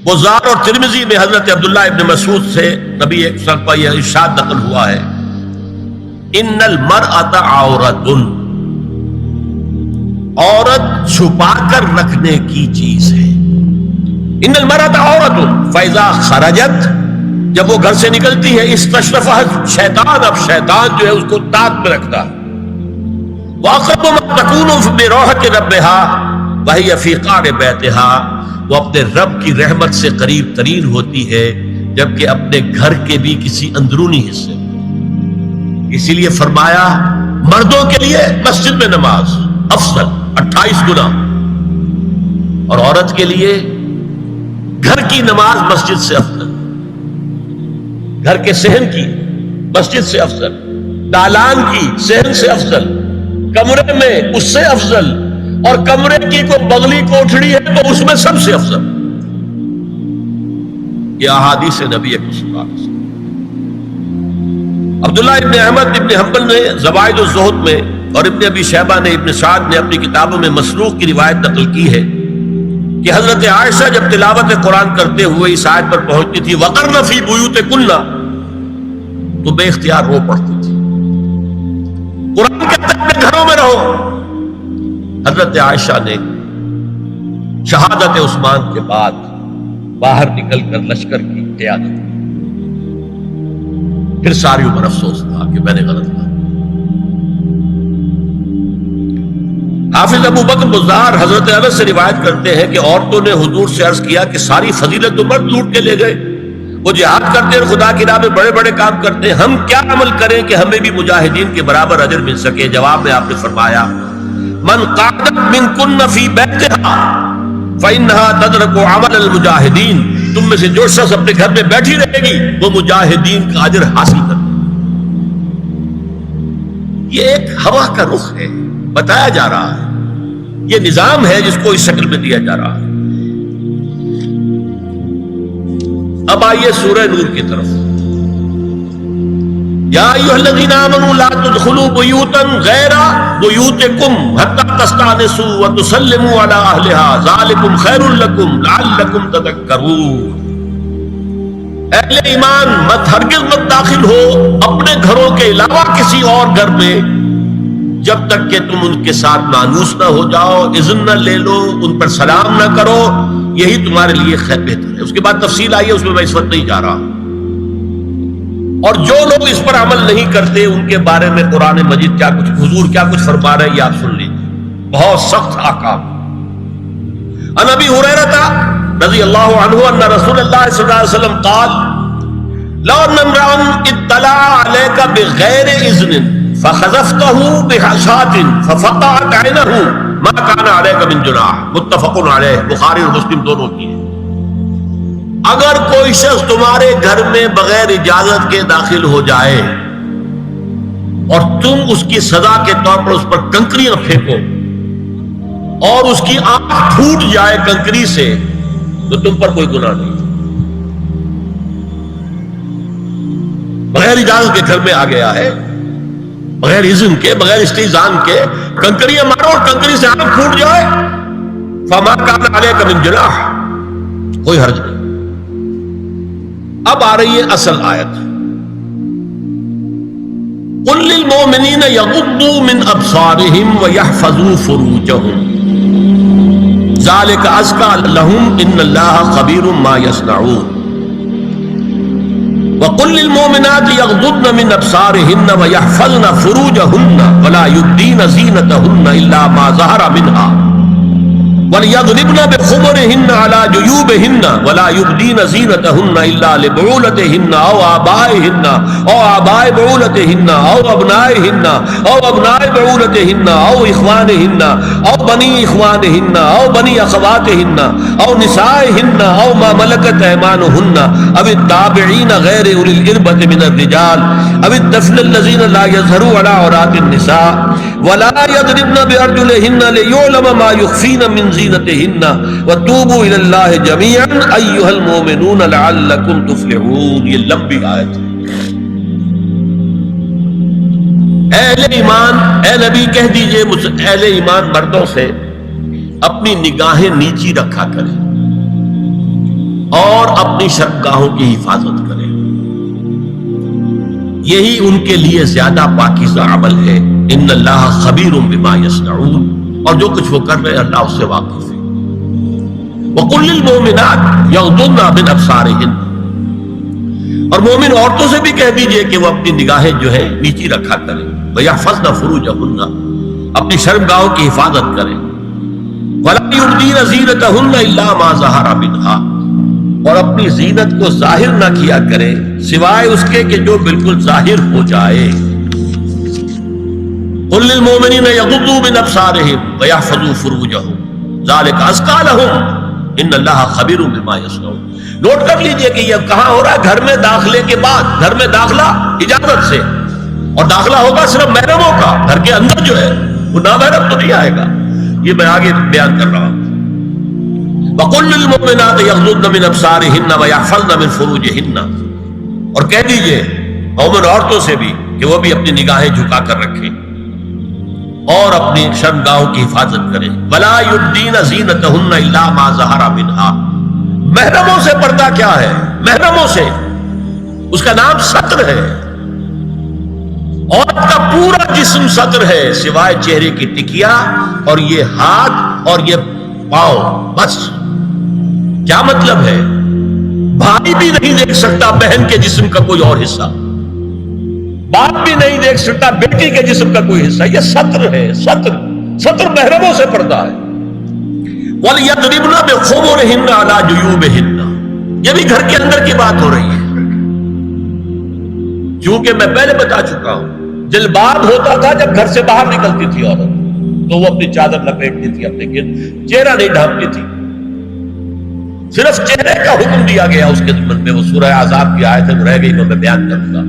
بزار اور ترمذی میں حضرت عبداللہ ابن مسعود سے نبی صلی اللہ علیہ وسلم کا یہ ارشاد نقل ہوا ہے، ان المرأۃ عورۃ، عورت چھپا کر رکھنے کی چیز ہے۔ ان المرأۃ عورۃ فاذا خرجت، جب وہ گھر سے نکلتی ہے، استشرفها شیطان، اب شیطان جو ہے اس کو تاک میں رکھتا ہے۔ واقرب ما تکون بروحۃ ربها وهي فی قعر بیتها، وہ اپنے رب کی رحمت سے قریب ترین ہوتی ہے جبکہ اپنے گھر کے بھی کسی اندرونی حصے۔ اسی لیے فرمایا مردوں کے لیے مسجد میں نماز افضل 28 گنا، اور عورت کے لیے گھر کی نماز مسجد سے افضل، گھر کے صحن کی مسجد سے افضل، دالان کی صحن سے افضل، کمرے میں اس سے افضل، اور کمرے کی کوئی بغلی کوٹھڑی ہے تو اس میں سب سے افضل۔ یہ احادیث نبی اکرم صلی اللہ علیہ وسلم۔ عبداللہ ابن احمد ابن حنبل نے زوائد الزہد میں اور ابن ابی شیبہ نے، ابن سعد نے اپنی کتابوں میں مسروق کی روایت نقل کی ہے کہ حضرت عائشہ جب تلاوت قرآن کرتے ہوئے اس آیت پر پہنچتی تھی وَقَرْنَ فِي بُيُوتِكُنَّ، تو بے اختیار رو پڑتی تھی۔ قرآن کہتا ہے اپنے گھروں میں رہو۔ حضرت عائشہ نے شہادت عثمان کے بعد باہر نکل کر لشکر کی قیادت کی، پھر ساری عمر افسوس تھا کہ میں نے غلط کہا۔ حافظ ابو بکر بزار حضرت انس سے روایت کرتے ہیں کہ عورتوں نے حضور سے عرض کیا کہ ساری فضیلت تو مرد لوٹ کے لے گئے، وہ جہاد کرتے ہیں، خدا کی راہ میں بڑے بڑے کام کرتے ہیں، ہم کیا عمل کریں کہ ہمیں بھی مجاہدین کے برابر اجر مل سکے؟ جواب میں آپ نے فرمایا من قعدت منکن فی بیتہا فإنہا تدرک عمل المجاہدین، تم میں سے جو شخص اپنے گھر میں بیٹھی رہے گی وہ مجاہدین کا اجر حاصل کر۔ یہ ایک ہوا کا رخ ہے، بتایا جا رہا ہے، یہ نظام ہے جس کو اس شکل میں دیا جا رہا ہے۔ اب آئیے سورہ نور کی طرف۔ یا ایھا الذین آمنوا لا تدخلوا بیوتا غیر بیوتکم حتی تستأنسوا وتسلموا علی اہلها ذالکم خیر لکم لعلکم تذکرون۔ اہل ایمان مت ہرگز مت داخل ہو اپنے گھروں کے علاوہ کسی اور گھر میں جب تک کہ تم ان کے ساتھ مانوس نہ ہو جاؤ، اذن نہ لے لو، ان پر سلام نہ کرو، یہی تمہارے لیے خیر بہتر ہے۔ اس کے بعد تفصیل آئی ہے، اس میں میں اس وقت نہیں جا رہا۔ اور جو لوگ اس پر عمل نہیں کرتے ان کے بارے میں قرآن مجید کیا کچھ، حضور کیا کچھ فرما رہے ہیں یہ آپ سن لیجیے، بہت سخت احکام۔ عن ابی ہریرہ رضی اللہ عنہ ان رسول اللہ صلی اللہ علیہ وسلم قال لو ان امرأ اطلع عليك بغیر اذن فخذفته بحشاة ففقعت عینه ما كان عليك من جناح، متفق علیہ، بخاری اور مسلم دونوں کی ہے۔ اگر کوئی شخص تمہارے گھر میں بغیر اجازت کے داخل ہو جائے اور تم اس کی سزا کے طور پر اس پر کنکریاں پھینکو اور اس کی آنکھ پھوٹ جائے کنکری سے، تو تم پر کوئی گناہ نہیں۔ بغیر اجازت کے گھر میں آ گیا ہے، بغیر اذن کے، بغیر استئذان کے کنکریاں مارو اور کنکری سے آنکھ پھوٹ جائے، فما کان علیک من جناح، کوئی حرج نہیں۔ اب آ رہی ہے اصل آیت، قل للمؤمنین یغضوا من ابصارهم ویحفظوا فروجهم ذلک ازکی لهم ان اللہ خبیر ما یصنعون وقل للمؤمنات یغضضن من ابصارهن ویحفظن فروجهن ولا یبدین زینتهن الا ما ظہر منها وَلْيَضْرِبْنَ بِخُمُرِهِنَّ عَلَى جُيُوبِهِنَّ وَلَا يُبْدِينَ زِينَتَهُنَّ إِلَّا لِبُعُولَتِهِنَّ أَوْ آبَائِهِنَّ أَوْ آبَاءِ بُعُولَتِهِنَّ أَوْ أَبْنَائِهِنَّ أَوْ أَبْنَاءِ بُعُولَتِهِنَّ أَوْ إِخْوَانِهِنَّ أَوْ بَنِي إِخْوَانِهِنَّ أَوْ بَنِي أَخَوَاتِهِنَّ أَوْ نِسَائِهِنَّ أَوْ مَا مَلَكَتْ أَيْمَانُهُنَّ أَوِ التَّابِعِينَ غَيْرِ أُولِي الْإِرْبَةِ مِنَ الرِّجَالِ أَوِ الطَّفْلِ الَّذِينَ لَا يَظْهَرُوا عَلَى عَوْرَاتِ النِّسَاءِ وَلَا يَضْرِبْنَ بِأَرْجُلِهِنَّ لِيُعْلَمَ مَا يُخْفِينَ مِنْ زِينَتِهِنَّ وَتُوبُوا إِلَى اللَّهِ جَمِيعًا أَيُّهَا الْمُؤْمِنُونَ لَعَلَّكُمْ تُفْلِحُونَ۔ یہ لمبی آیت ہے۔ اہل ایمان، اے نبی کہہ دیجئے اہل ایمان مردوں سے اپنی نگاہیں نیچی رکھا کریں اپنی شرمگاہوں کی حفاظت کریں. یہی ان کے لیے زیادہ پاکیزہ عمل ہے. ان اللہ خبیر بما یصنعون، اور جو کچھ وہ کر رہے ہیں اللہ اس سے واقف ہے. وَقُلْ لِلْمُؤْمِنَاتِ يَغْضُضْنَ مِنْ أَبْصَارِهِنَّ، اور مومن عورتوں سے بھی کہہ دیجئے کہ وہ اپنی نگاہیں جو ہے نیچی رکھا کریں. وَيَحْفَظْنَ فُرُوجَهُنَّ، اپنی شرمگاہوں کی حفاظت کریں. وَلَا يُبْدِينَ زِينَتَهُنَّ إِلَّا مَا ظَهَرَ مِنْهَا، اور اپنی زینت کو ظاہر نہ کیا کریں سوائے اس کے کہ جو بالکل ظاہر ہو جائے. قُلْ لِلْمُؤْمِنِينَ يَغُضُّوا مِنْ أَبْصَارِهِمْ وَيَحْفَظُوا فُرُوجَهُمْ ذَلِكَ أَزْكَىٰ لَهُمْ إِنَّ اللَّهَ خَبِيرٌ بِمَا يَصْنَعُونَ. نوٹ کر لیجئے کہ یہ کہاں ہو رہا ہے؟ گھر میں داخلے کے بعد. گھر میں داخلہ اجازت سے، اور داخلہ ہوگا صرف محرموں کا. گھر کے اندر جو ہے وہ نامحرم تو نہیں آئے گا. یہ میں آگے بیان کر رہا ہوں. وَقُلْ لِلْمُؤْمِنَاتِ يَغْضُضْنَ مِنْ أَبْصَارِهِنَّ وَيَحْفَظْنَ مِنْ فُرُوجِهِنَّ، اور کہہ دیجئے مومن عورتوں سے بھی کہ وہ بھی اپنی نگاہیں جھکا کر رکھیں اور اپنی شرمگاہوں کی حفاظت کریں. وَلَا يُبْدِينَ زِينَتَهُنَّ إِلَّا مَا ظَهَرَ مِنْهَا. محرموں سے پردہ کیا ہے؟ محرموں سے اس کا نام ستر ہے. عورت کا پورا جسم ستر ہے سوائے چہرے کی ٹکیا اور یہ ہاتھ اور یہ پاؤں، بس. کیا مطلب ہے؟ بھائی بھی نہیں دیکھ سکتا بہن کے جسم کا کوئی اور حصہ، باپ بھی نہیں دیکھ سکتا بیٹی کے جسم کا کوئی حصہ. یہ ستر ہے. ستر محرموں سے پردہ ہے. وَلْيَضْرِبْنَ بِخُمُرِهِنَّ عَلَىٰ جُيُوبِهِنَّ، یہ بھی گھر کے اندر کی بات ہو رہی ہے. کیونکہ میں پہلے بتا چکا ہوں جلباب ہوتا تھا جب گھر سے باہر نکلتی تھی عورت، تو وہ اپنی چادر لپیٹتی تھی اپنے گرد، چہرہ نہیں ڈھانپتی تھی. صرف چہرے کا حکم دیا گیا اس کے ضمن میں. وہ سورہ احزاب کی آیت ہے، وہ رہ گئی تو میں بیان کروں گا.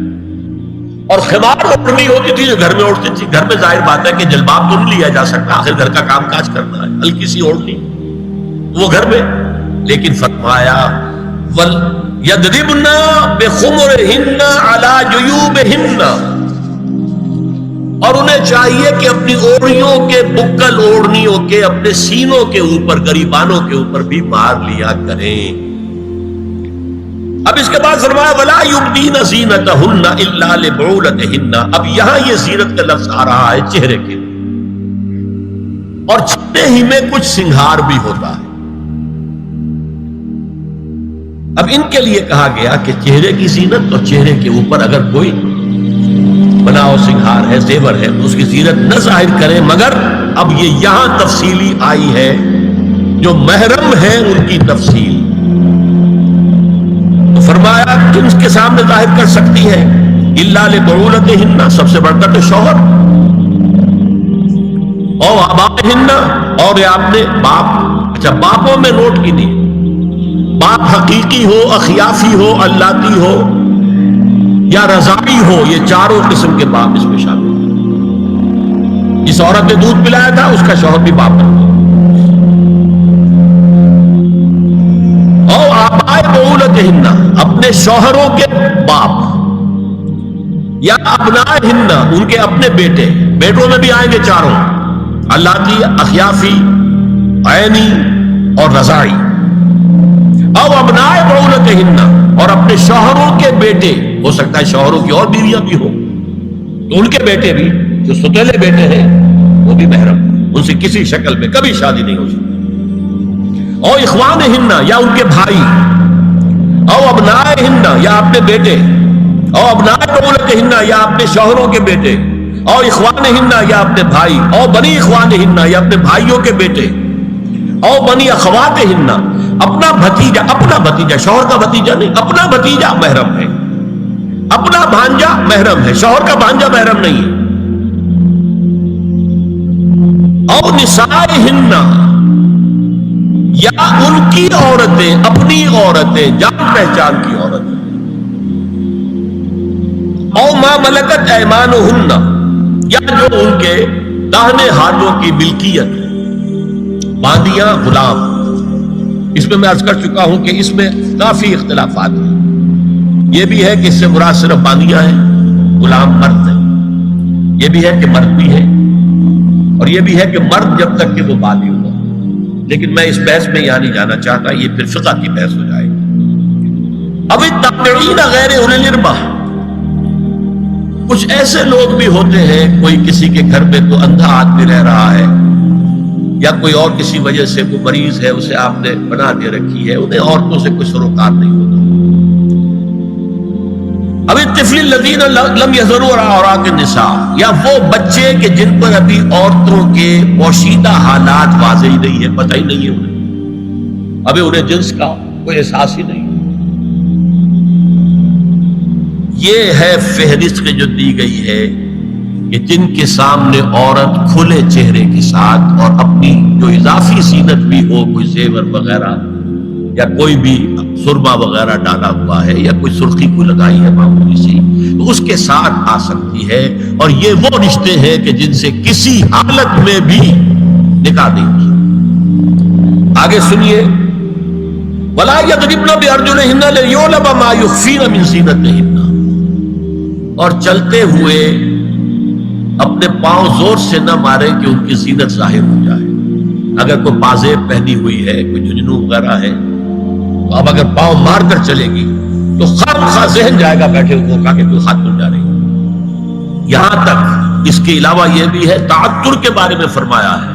اور خمار اوڑھنی ہوتی تھی جو گھر میں اوڑھتی تھی. گھر میں ظاہر بات ہے کہ جلباب تو نہیں لیا جا سکتا، آخر گھر کا کام کاج کرنا ہے. ہلکی سی اوڑھنی وہ گھر میں. لیکن فرمایا وَلْيَضْرِبْنَ بِخُمُرِهِنَّ عَلَىٰ جُيُوبِهِنَّ، اور انہیں چاہیے کہ اپنی اوڑھیوں کے، بکل اوڑھنیوں کے اپنے سینوں کے اوپر، گریبانوں کے اوپر بھی مار لیا کریں. اب اس کے بعد فرمایا وَلَا يُبْدِينَ زِينَتَهُنَّ إِلَّا لِبُعُولَتِهِنَّ. اب یہاں یہ زینت کا لفظ آ رہا ہے چہرے کے، اور چہرے ہی میں کچھ سنگھار بھی ہوتا ہے. اب ان کے لیے کہا گیا کہ چہرے کی زینت، اور چہرے کے اوپر اگر کوئی بناؤ سنگھار ہے، زیور ہے، تو اس کی زینت نہ ظاہر کریں. مگر اب یہ یہاں تفصیلی آئی ہے، جو محرم ہے ان کی تفصیل. تو فرمایا تم اس کے سامنے ظاہر کر سکتی ہے الا لبعولتہن، سب سے بڑھ کر تو شوہر، اور آبائہن، اور یہ آپ نے باپ. اچھا، باپوں میں نوٹ کی نہیں، باپ حقیقی ہو، اخیافی ہو، اللاتی ہو یا رضاعی ہو، یہ چاروں قسم کے باپ اس میں شامل ہیں. جس عورت نے دودھ پلایا تھا اس کا شوہر بھی باپ بنتا. اور آبائے بعولتہن، اپنے شوہروں کے باپ، یا ابنائہن، ان کے اپنے بیٹے. بیٹوں میں بھی آئیں گے چاروں، اللاتی، اخیافی، عینی اور رضاعی. او ابنائے بعولتہن، اور اپنے شوہروں کے بیٹے. ہو سکتا ہے شوہروں کی اور بیویاں بھی ہوں، تو ان کے بیٹے بھی جو ستیلے بیٹے ہیں وہ بھی محرم، ان سے کسی شکل میں کبھی شادی نہیں ہو سکتی. او اخوانہن، یا ان کے بھائی. او ابنائہن، یا اپنے بیٹے. او ابنائے بعولتہن، یا اپنے شوہروں کے بیٹے. او اخوانہن، یا اپنے بھائی. او بنی اخوانہن، یا اپنے بھائیوں کے بیٹے. او بنی اخواتہن، اپنا بھتیجا. اپنا بھتیجا، شوہر کا بھتیجا نہیں، اپنا بھتیجا محرم ہے. اپنا بھانجا محرم ہے، شوہر کا بھانجا محرم نہیں ہے. او نسائہن، یا ان کی عورتیں، اپنی عورتیں، جان پہچان کی عورتیں. او ما ملکت ایمانہن، یا جو ان کے داہنے ہاتھوں کی ملکیت ہے، باندیاں، غلام. اس میں عرض کر چکا ہوں کہ اس میں کافی اختلافات ہیں. یہ بھی ہے کہ اس سے مراد صرف باندیاں ہیں، غلام مرد ہیں. یہ بھی ہے کہ مرد بھی ہے، اور یہ بھی ہے کہ مرد جب تک کہ وہ بالی ہو. لیکن میں اس بحث میں یہاں نہیں جانا چاہتا، یہ پھر فقہ کی بحث ہو جائے گی. اب التابعین غیر اولی الاربہ، کچھ ایسے لوگ بھی ہوتے ہیں، کوئی کسی کے گھر میں تو اندھا آدمی رہ رہا ہے، یا کوئی اور کسی وجہ سے کوئی مریض ہے، اسے آپ نے بنا دے رکھی ہے، انہیں عورتوں سے کوئی سروکار نہیں ہوتا۔ اب الطفل الذین لم یظہروا علی عورات النساء، یا وہ بچے کہ جن پر ابھی عورتوں کے پوشیدہ حالات واضح نہیں ہے، پتہ ہی نہیں ہے انہیں، ابھی انہیں جنس کا کوئی احساس ہی نہیں۔ یہ ہے فہرست جو دی گئی ہے کہ جن کے سامنے عورت کھلے چہرے کے ساتھ اور اپنی جو اضافی زینت بھی ہو، کوئی زیور وغیرہ یا کوئی بھی سرما وغیرہ ڈالا ہوا ہے یا کوئی سرخی کو لگائی ہے معمولی سی، تو اس کے ساتھ آ سکتی ہے، اور یہ وہ رشتے ہیں کہ جن سے کسی حالت میں بھی نکاح نہیں ہو سکتا۔ آگے سنیے، وَلَا يَضْرِبْنَ بِأَرْجُلِهِنَّ لِيُعْلَمَ مَا يُخْفِينَ مِنْ زِينَتِهِنَّ، اور چلتے ہوئے اپنے پاؤں زور سے نہ مارے کہ ان کی زینت ظاہر ہو جائے۔ اگر کوئی پازیب پہنی ہوئی ہے، کوئی جھنجھنو وغیرہ ہے، تو اب اگر پاؤں مار کر چلے گی تو خواہ ذہن جائے گا بیٹھے ہوئے کا کہ کوئی ہاتھ بن جا رہی۔ یہاں تک اس کے علاوہ یہ بھی ہے، تعطر کے بارے میں فرمایا ہے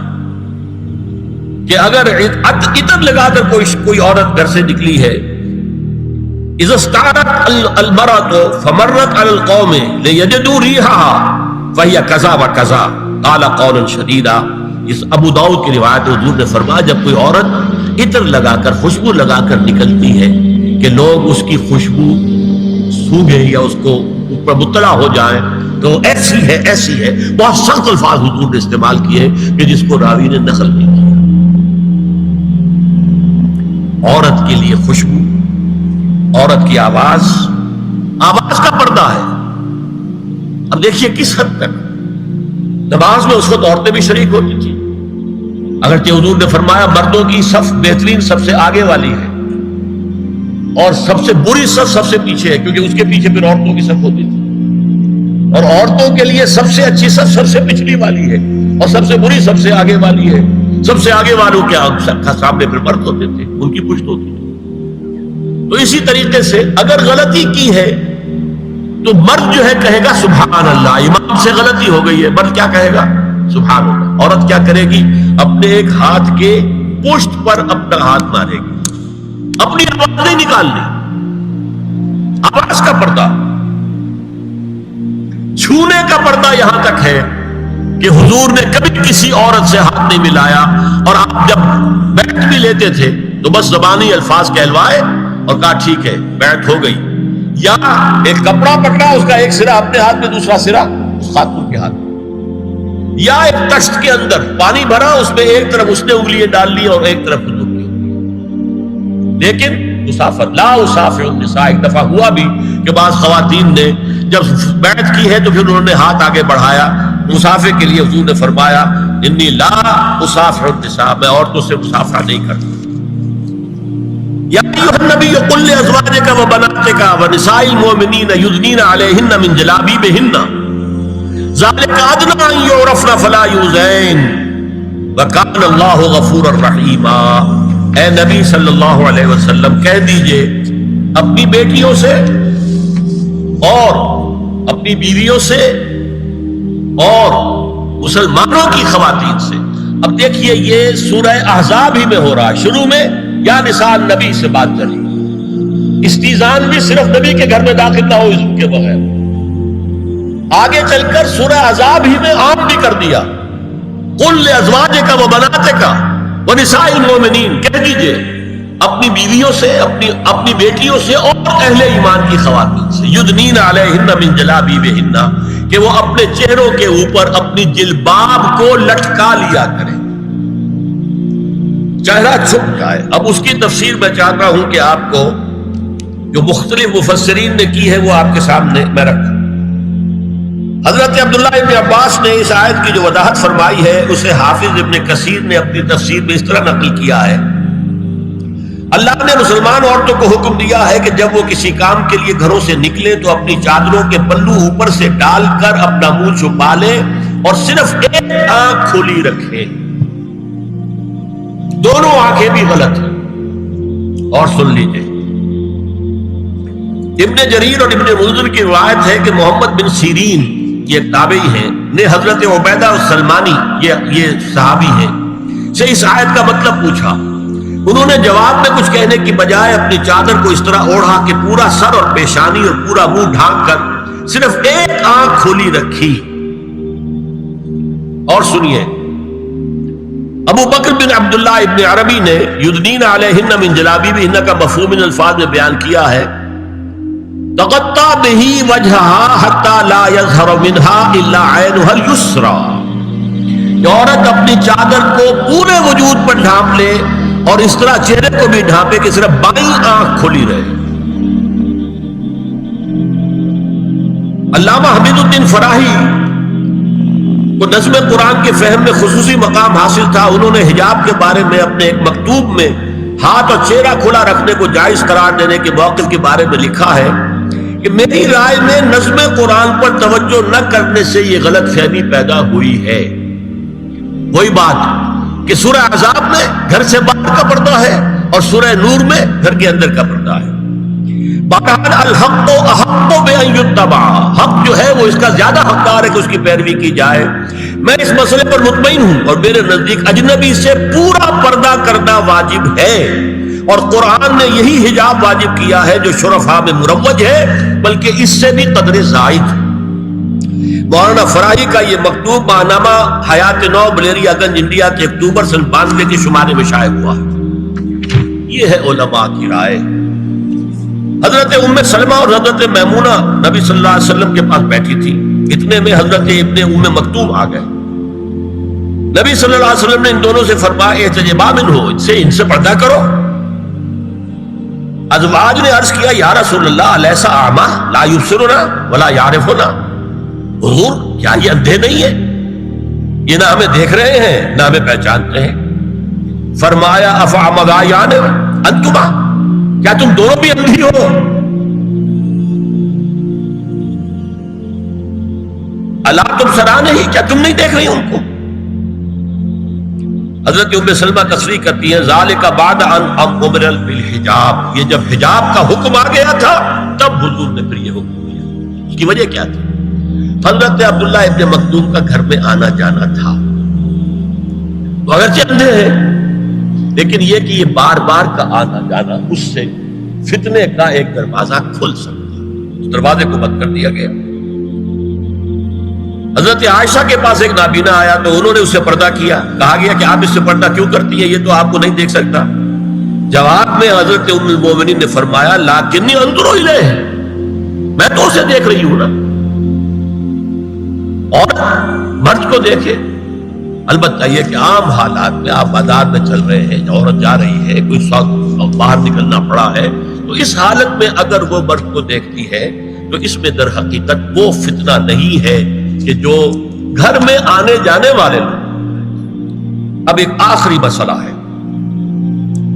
کہ اگر عطر لگا کر کوئی عورت گھر سے نکلی ہے، اذا استعارت المرأة فمرت على القوم ليجدوا ريحها فهي كذا وكذا قال قولا شديدا۔ اس ابو داؤد کی روایت حضور نے فرمایا جب کوئی عورت عطر لگا کر، خوشبو لگا کر نکلتی ہے کہ لوگ اس کی خوشبو سونگیں یا اس کو اوپر مطلع ہو جائیں تو ایسی ہے ایسی ہے، بہت سخت الفاظ حضور نے استعمال کیے کہ جس کو راوی نے نقل نہیں کیا۔ عورت کے لیے خوشبو، عورت کی آواز کا پردہ ہے۔ اب دیکھیے کس حد تک نماز میں اس وقت عورتیں بھی شریک ہوتی تھی، اگرچہ حضور نے فرمایا مردوں کی صف بہترین سب سے آگے والی ہے اور سب سے بری صف سب سے پیچھے ہے، کیونکہ اس کے پیچھے پھر عورتوں کی صف ہوتی تھی، اور عورتوں کے لیے سب سے اچھی صف سب سے پچھلی والی ہے اور سب سے بری سب سے آگے والی ہے۔ سب سے آگے والوں کے سامنے پھر مرد ہوتے تھے، ان کی پشت ہوتی تھی۔ تو اسی طریقے سے اگر غلطی کی ہے تو مرد جو ہے کہے گا سبحان اللہ، امام سے غلطی ہو گئی ہے، مرد کیا کہے گا؟ سبحان اللہ۔ عورت کیا کرے گی؟ اپنے ایک ہاتھ کے پشت پر اپنا ہاتھ مارے گی، اپنی آواز نہیں نکالنی، آواز کا پردہ، چھونے کا پردہ یہاں تک ہے کہ حضور نے کبھی کسی عورت سے ہاتھ نہیں ملایا، اور آپ جب بیٹھ بھی لیتے تھے تو بس زبانی الفاظ کہلوائے اور کہا ٹھیک ہے بیعت ہو گئی، یا ایک کپڑا پکڑا، اس کا ایک سرا اپنے ہاتھ میں دوسرا سرا اس خاتون کے ہاتھ میں، یا ایک تشت کے اندر پانی بھرا، اس میں ایک طرف اس نے انگلیاں ڈال لی اور ایک طرف حضور کی انگلیاں۔ لیکن مسافر لا اسافر النساء، ایک دفعہ ہوا بھی کہ بعض خواتین نے جب بیعت کی ہے تو پھر انہوں نے ہاتھ آگے بڑھایا مسافر کے لیے، حضور نے فرمایا انی لا اسافر النساء، میں عورتوں سے مسافرہ نہیں کرتا۔ یا ایھا النبی قل لازواجک وبناتک ونساء المؤمنین یدنین علیہن من جلابیبہن ذلک ادنی ان یعرفن فلا یؤذین وکان اللہ غفورا رحیما۔ اے نبی صلی اللہ علیہ وسلم کہہ دیجئے اپنی بیٹیوں سے اور اپنی بیویوں سے اور مسلمانوں کی خواتین سے۔ اب دیکھیے یہ سورہ احزاب ہی میں ہو رہا ہے، شروع میں یا نساء نبی سے بات چلی، استیزان بھی صرف نبی کے گھر میں داخل نہ ہو اذن کے بغیر، آگے چل کر سورہ احزاب ہی میں عام بھی کر دیا، قل لازواجک وبناتک ونساء المؤمنین، کہہ دیجئے اپنی بیویوں سے، اپنی بیٹیوں سے اور اہل ایمان کی خواتین سے، یدنین علیہن من جلابیبہن، کہ وہ اپنے چہروں کے اوپر اپنی جلباب کو لٹکا لیا کریں، چہرہ چھپ جائے۔ اب اس کی تفسیر میں چاہتا ہوں کہ آپ کو جو مختلف مفسرین نے کی ہے وہ آپ کے سامنے میں رکھوں۔ حضرت عبداللہ ابن عباس نے اس آیت کی جو وضاحت فرمائی ہے اسے حافظ ابن کثیر نے اپنی تفسیر میں اس طرح نقل کیا ہے، اللہ نے مسلمان عورتوں کو حکم دیا ہے کہ جب وہ کسی کام کے لیے گھروں سے نکلے تو اپنی چادروں کے پلو اوپر سے ڈال کر اپنا منہ چھپا لے اور صرف ایک آنکھ کھلی رکھے، دونوں آنکھیں بھی غلط ہیں۔ اور سن لیجئے، ابن جریر اور ابن منذر کی روایت ہے کہ محمد بن سیرین یہ ایک تابعی ہیں نے حضرت عبیدہ السلمانی یہ صحابی ہیں سے اس آیت کا مطلب پوچھا. انہوں نے جواب میں کچھ کہنے کی بجائے اپنی چادر کو اس طرح اوڑھا کہ پورا سر اور پیشانی اور پورا منہ ڈھانک کر صرف ایک آنکھ کھولی رکھی. اور سنیے ابو بکر بن عبداللہ ابن عربی نے یدنین علیہن من جلابیبہن کا مفہوم ان الفاظ میں بیان کیا ہے تغطى به وجهها حتى لا يظهر منها الا عينها اليسرى. عورت اپنی چادر کو پورے وجود پر ڈھانپ لے اور اس طرح چہرے کو بھی ڈھانپے کہ صرف بائیں آنکھ کھلی رہے. علامہ حمید الدین فراہی کو نظم قرآن کے فہم میں خصوصی مقام حاصل تھا. انہوں نے حجاب کے بارے میں اپنے ایک مکتوب میں ہاتھ اور چہرہ کھلا رکھنے کو جائز قرار دینے کے موقف کے بارے میں لکھا ہے کہ میری رائے میں نظم قرآن پر توجہ نہ کرنے سے یہ غلط فہمی پیدا ہوئی ہے. وہی بات کہ سورہ احزاب میں گھر سے باہر کا پردہ ہے اور سورہ نور میں گھر کے اندر کا پردہ ہے. بہرحال الحق احق بان یتبع، حق جو ہے وہ اس کا زیادہ حقدار ہے کہ اس کی پیروی کی جائے. میں اس مسئلے پر مطمئن ہوں اور میرے نزدیک اجنبی سے پورا پردہ کرنا واجب ہے اور قرآن نے یہی حجاب واجب کیا ہے جو شرفاء میں مروج ہے بلکہ اس سے بھی قدر زائد. مولانا فراہی کا یہ مکتوب ماہنامہ حیات نو بلیریا گنج انڈیا کے اکتوبر سن 92 کے شمارے میں شائع ہوا ہے. یہ ہے علماء کی رائے. حضرت ام سلمہ اور حضرت میمونہ نبی صلی اللہ علیہ وسلم کے پاس بیٹھی تھی. اتنے میں حضرت ابن ام مکتوم آ گئے. نبی صلی اللہ علیہ وسلم نے ان دونوں سے فرمایا احتجبا منہ، ان سے پردہ کرو. ازواج نے عرض کیا یا رسول اللہ الیس اعمی لا یبصرنا ولا یعرفنا، حضور کیا یہ اندھے نہیں ہے؟ یہ نہ ہمیں دیکھ رہے ہیں نہ ہمیں پہچانتے ہیں. فرمایا افعمغایان انتما، کیا تم دونوں بھی اندھی ہو؟ الا تبصران ہی، کیا تم نہیں دیکھ رہی ان کو؟ حضرت ام سلمہ تصریح کرتی ہیں ذالک بعد ان امر بالحجاب، یہ جب حجاب کا حکم آ گیا تھا تب حضور نے پھر یہ حکم دیا. اس کی وجہ کیا تھی؟ حضرت عبداللہ ابن مکتوم کا گھر میں آنا جانا تھا. تو اگرچہ اندھے ہیں لیکن یہ کہ یہ بار بار کا آنا جانا اس سے فتنے کا ایک دروازہ کھل سکتا ہے. اس دروازے کو بند کر دیا گیا. حضرت عائشہ کے پاس ایک نابینا آیا تو انہوں نے اس سے پردہ کیا. کہا گیا کہ آپ اس سے پردہ کیوں کرتی ہیں، یہ تو آپ کو نہیں دیکھ سکتا. جواب میں حضرت ام المومنین نے فرمایا لاکنی انظر الیہ، میں تو اسے دیکھ رہی ہوں نا. اور مرد کو دیکھے. البتہ یہ کہ عام حالات میں آپ بازار میں چل رہے ہیں، عورت جا رہی ہے، کوئی سوق باہر نکلنا پڑا ہے، تو اس حالت میں اگر وہ مرد کو دیکھتی ہے تو اس میں در حقیقت وہ فتنہ نہیں ہے کہ جو گھر میں آنے جانے والے لوگ. اب ایک آخری مسئلہ ہے.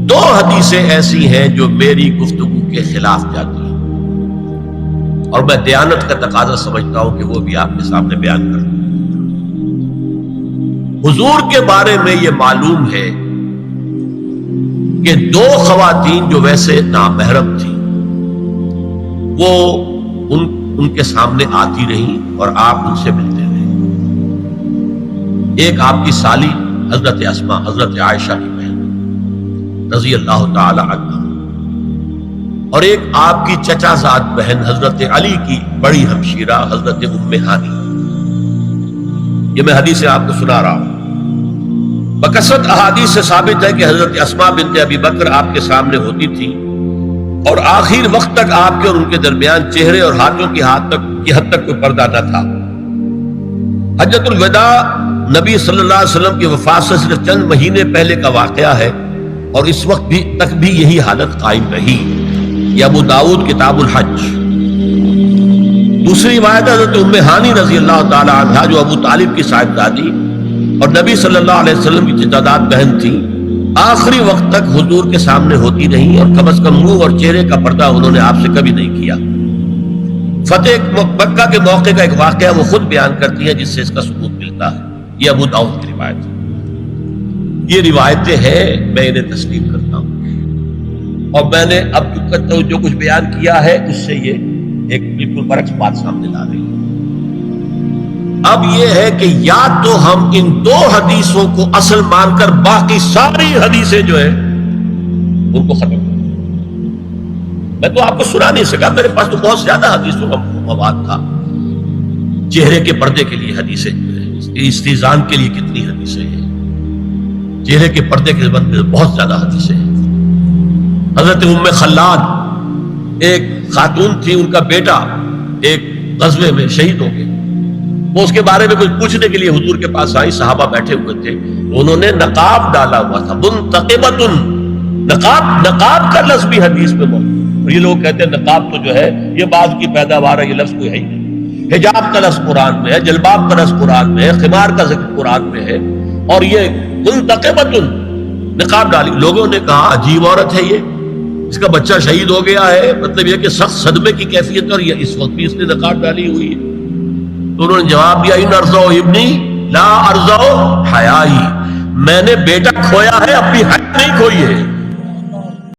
2 حدیثیں ایسی ہیں جو میری گفتگو کے خلاف جاتی ہیں اور میں دیانت کا تقاضا سمجھتا ہوں کہ وہ بھی آپ کے سامنے بیان کروں. حضور کے بارے میں یہ معلوم ہے کہ 2 خواتین جو ویسے نامحرم تھیں وہ ان کے سامنے آتی رہیں اور آپ ان سے ملتے رہے. ایک آپ کی سالی حضرت اسماء، حضرت عائشہ کی بہن رضی اللہ تعالی عنہ، اور ایک آپ کی چچا زاد بہن حضرت علی کی بڑی ہمشیرہ حضرت ام ہانی. یہ میں حدیث آپ کو سنا رہا ہوں. بکثرت احادیث سے ثابت ہے کہ حضرت اسماء بنت ابی بکر آپ کے سامنے ہوتی تھی اور آخر وقت تک آپ کے اور ان کے درمیان چہرے اور ہاتھوں کی حد تک کوئی پردہ نہ تھا. حجۃ الوداع نبی صلی اللہ علیہ وسلم کی وفات سے صرف چند مہینے پہلے کا واقعہ ہے اور اس وقت تک بھی یہی حالت قائم رہی. یہ ابو داؤد کتاب الحج. دوسری روایت حضرت ام ہانی رضی اللہ تعالی عنہا جو ابو طالب کی صاحبزادی اور نبی صلی اللہ علیہ وسلم کی چچاداد بہن تھی، آخری وقت تک حضور کے سامنے ہوتی رہی اور کم از کم منہ اور چہرے کا پردہ انہوں نے آپ سے کبھی نہیں کیا. فتح مکہ کے موقع کا ایک واقعہ وہ خود بیان کرتی ہیں جس سے اس کا ثبوت ملتا ہے. یہ ابو داؤد کی روایت ہے. یہ روایتیں ہیں، میں انہیں تسلیم کرتا ہوں. اور میں نے اب جو کچھ بیان کیا ہے اس سے یہ ایک بالکل برعکس بات سامنے لا رہی ہے۔ اب یہ ہے کہ یا تو ہم ان دو حدیثوں کو اصل مان کر باقی ساری حدیثیں جو ہے ان کو ختم کریں۔ میں تو آپ کو سنا نہیں سکا، میرے پاس تو بہت زیادہ حدیثوں کا مواد تھا۔ چہرے کے پردے کے لیے حدیثیں، استیزان کے لیے کتنی حدیثیں ہیں، چہرے کے پردے کے بارے میں بہت زیادہ حدیثیں ہیں۔ حضرت ام خلاد ایک خاتون تھی، ان کا بیٹا ایک غزوے میں شہید ہو گیا، وہ اس کے بارے میں کچھ پوچھنے کے لیے حضور کے پاس آئی، صحابہ بیٹھے ہوئے تھے، انہوں نے نقاب ڈالا ہوا تھا، منتقبۃ، نقاب کا لفظ بھی حدیث میں موجود ہے۔ اور یہ لوگ کہتے ہیں نقاب تو جو ہے یہ بعض کی پیداوار ہے، یہ لفظ کوئی ہے ہی نہیں۔ حجاب کا لفظ قرآن میں ہے، جلباب کا لفظ قرآن میں ہے، خمار کا ذکر قرآن میں ہے، اور یہ منتقبۃ، نقاب ڈالی۔ لوگوں نے کہا عجیب عورت ہے یہ، اس کا بچہ شہید ہو گیا ہے، مطلب یہ کہ سخت صدمے کی کیفیت ہے، اور یہ اس وقت بھی اس نے نقاب ڈالی ہوئی ہے۔ تو انہوں نے جواب دیا ان ارزو ابنی لا ارزو حیائی، میں نے بیٹا کھویا ہے، اپنی حیا نہیں کھوئی ہے۔